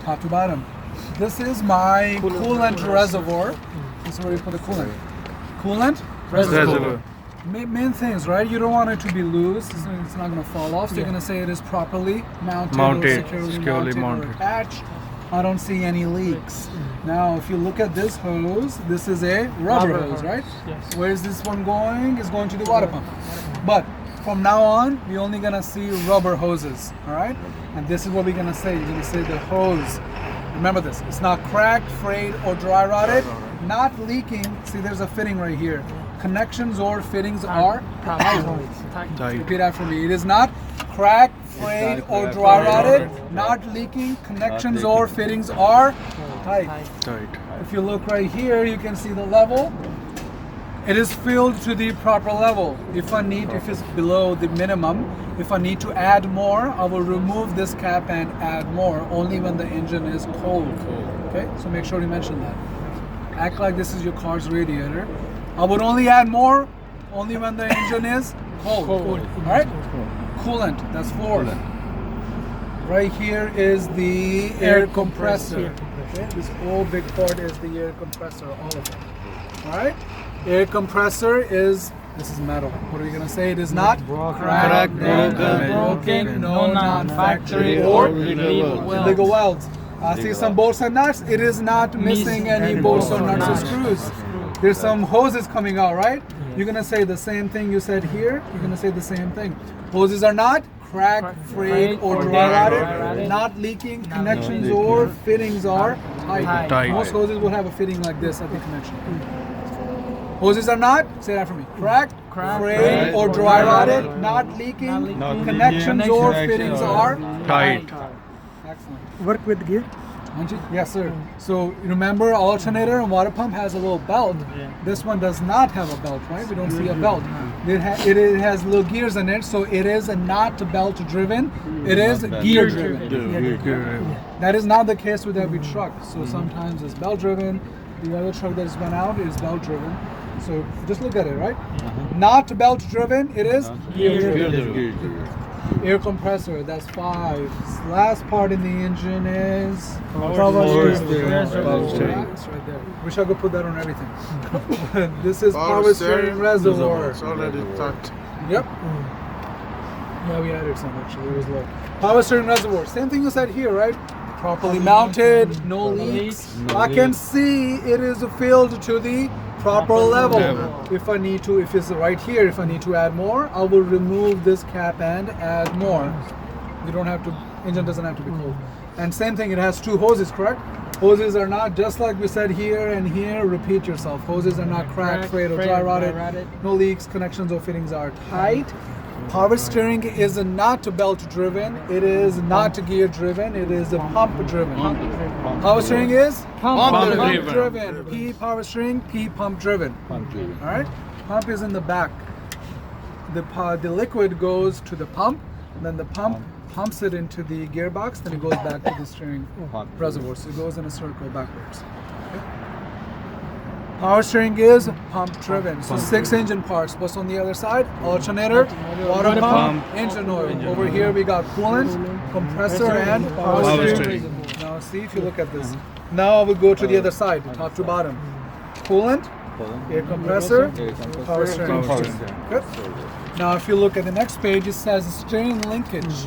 top to bottom. This is my coolant reservoir. This is where you put the coolant. Coolant reservoir. Main things, right? You don't want it to be loose. It's not going to fall off. So you're going to say it is properly mounted or securely mounted or attached. I don't see any leaks. Now, if you look at this hose, this is a rubber hose, right? Yes. Where is this one going? It's going to the water pump. But from now on, we're only going to see rubber hoses, all right? And this is what we're going to say. You're going to say the hose. Remember this. It's not cracked, frayed, or dry rotted. Not leaking. See, there's a fitting right here. Connections or fittings are tight. Repeat after me. It is not cracked, frayed, or dry rotted. Not leaking. Connections or fittings are tight. If you look right here, you can see the level. It is filled to the proper level. If it's below the minimum, if I need to add more, I will remove this cap and add more only when the engine is cold. Okay, so make sure you mention that. Act like this is your car's radiator. I would only add more only when the engine is cold. All right? Coolant, that's 4. Right here is the air compressor. Okay? This whole big part is the air compressor, all of it. All right? Air compressor is, this is metal. What are you going to say? It is not cracked, broken, no non-factory or illegal welds. I see some bolts and nuts. It is not missing any bolts or nuts or screws. There's some hoses coming out, right? You're going to say the same thing you said here. You're going to say the same thing. Hoses are not cracked, frayed, or dry rotted, not leaking. Connections or fittings are tight. Most hoses will have a fitting like this at the connection. Hoses are not, say that for me, cracked, frayed, or dry rotted, not leaking. Connections or fittings are tight. Excellent. Work with gear? Yes, sir. So remember, alternator and water pump has a little belt. This one does not have a belt, right? We don't see a belt. It has little gears in it, so it is not belt driven. It is gear driven. That is not the case with every truck. So sometimes it's belt driven. The other truck that has been out is belt driven. So just look at it, right? Not belt driven. It is gear driven. Air compressor, that's 5. Last part in the engine is power steering. It's right there. Wish I could put that on everything. This is power steering reservoir. It's already tucked. Yep. Yeah, we added some actually. It was low. Power steering reservoir. Same thing you said here, right? Properly mounted, no leaks. I can see it is filled to the proper level. If it's right here, if I need to add more, I will remove this cap and add more. You don't have to, engine doesn't have to be cold. And same thing, it has 2 hoses, correct? Hoses are not, just like we said here and here, repeat yourself. Hoses are not cracked, frayed, or dry rotted. No leaks, connections or fittings are tight. Power steering is not belt driven, it is not gear driven, it is pump driven. Power steering is pump driven. P power steering, P pump driven. Alright? Pump is in the back. The liquid goes to the pump, then the pump pumps it into the gearbox, then it goes back to the steering reservoir. So it goes in a circle backwards. Power steering is pump driven. So 6 engine parts. What's on the other side? Alternator, water pump, engine oil. Over here we got coolant, compressor, and power steering. Now see if you look at this. Now we go to the other side, top to bottom. Coolant, air compressor, power steering. Good. Now if you look at the next page, it says steering linkage.